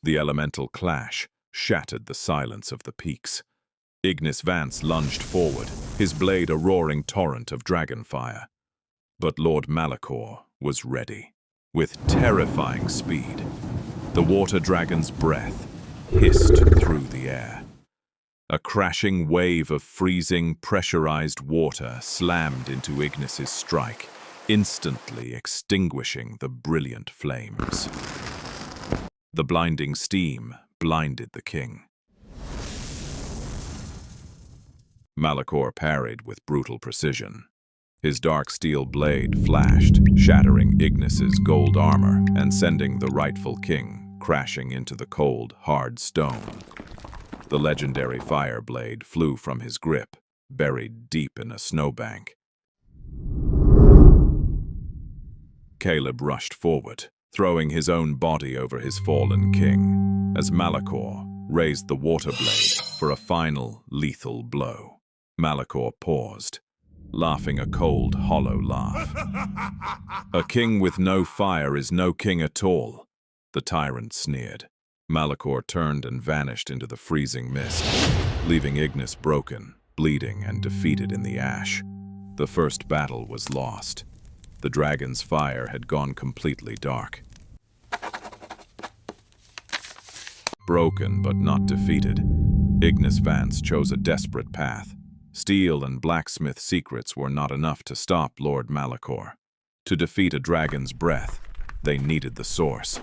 The elemental clash shattered the silence of the peaks. Ignis Vance lunged forward, his blade a roaring torrent of dragon fire. But Lord Malakor was ready. With terrifying speed, the water dragon's breath hissed through the air. A crashing wave of freezing, pressurized water slammed into Ignis's strike, instantly extinguishing the brilliant flames. The blinding steam blinded the king. Malakor parried with brutal precision. His dark steel blade flashed, shattering Ignis's gold armor and sending the rightful king crashing into the cold, hard stone. The legendary fire blade flew from his grip, buried deep in a snowbank. Caleb rushed forward, throwing his own body over his fallen king, as Malakor raised the water blade for a final, lethal blow. Malakor paused, laughing a cold, hollow laugh. "A king with no fire is no king at all," the tyrant sneered. Malakor turned and vanished into the freezing mist, leaving Ignis broken, bleeding, and defeated in the ash. The first battle was lost. The dragon's fire had gone completely dark. Broken but not defeated, Ignis Vance chose a desperate path. Steel and blacksmith secrets were not enough to stop Lord Malakor. To defeat a dragon's breath, they needed the source.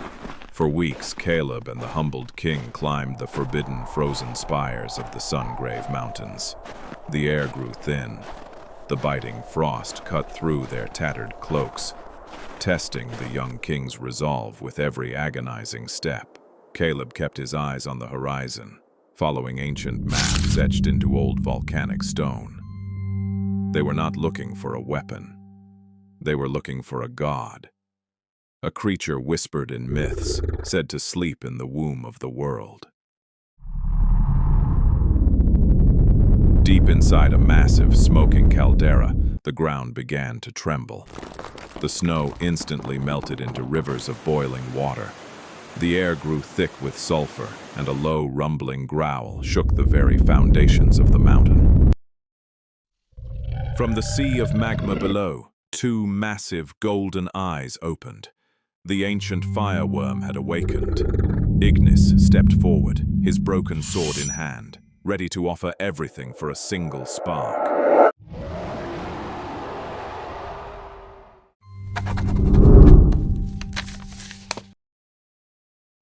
For weeks, Caleb and the humbled king climbed the forbidden frozen spires of the Sungrave Mountains. The air grew thin. The biting frost cut through their tattered cloaks, testing the young king's resolve with every agonizing step. Caleb kept his eyes on the horizon, following ancient maps etched into old volcanic stone. They were not looking for a weapon. They were looking for a god. A creature whispered in myths, said to sleep in the womb of the world. Deep inside a massive, smoking caldera, the ground began to tremble. The snow instantly melted into rivers of boiling water. The air grew thick with sulfur, and a low, rumbling growl shook the very foundations of the mountain. From the sea of magma below, two massive golden eyes opened. The ancient fire worm had awakened. Ignis stepped forward, his broken sword in hand, ready to offer everything for a single spark.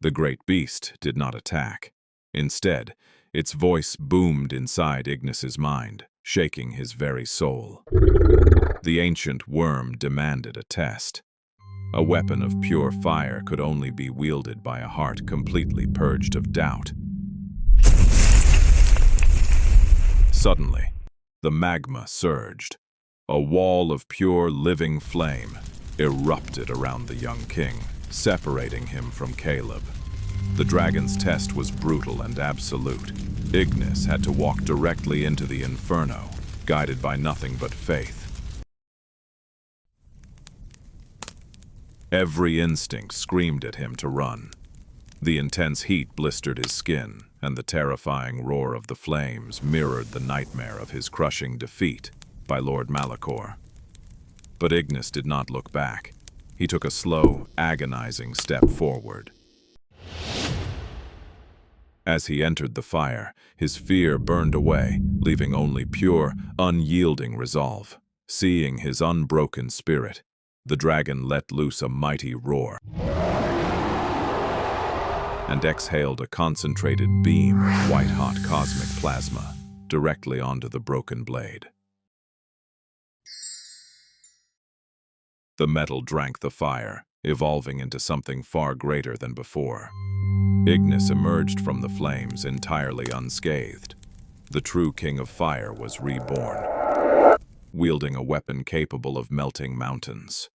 The great beast did not attack. Instead, its voice boomed inside Ignis's mind, shaking his very soul. The ancient worm demanded a test. A weapon of pure fire could only be wielded by a heart completely purged of doubt. Suddenly, the magma surged. A wall of pure living flame erupted around the young king, separating him from Caleb. The dragon's test was brutal and absolute. Ignis had to walk directly into the inferno, guided by nothing but faith. Every instinct screamed at him to run. The intense heat blistered his skin, and the terrifying roar of the flames mirrored the nightmare of his crushing defeat by Lord Malakor. But Ignis did not look back. He took a slow, agonizing step forward. As he entered the fire, his fear burned away, leaving only pure, unyielding resolve. Seeing his unbroken spirit, the dragon let loose a mighty roar and exhaled a concentrated beam of white-hot cosmic plasma directly onto the broken blade. The metal drank the fire, evolving into something far greater than before. Ignis emerged from the flames entirely unscathed. The true King of Fire was reborn, wielding a weapon capable of melting mountains.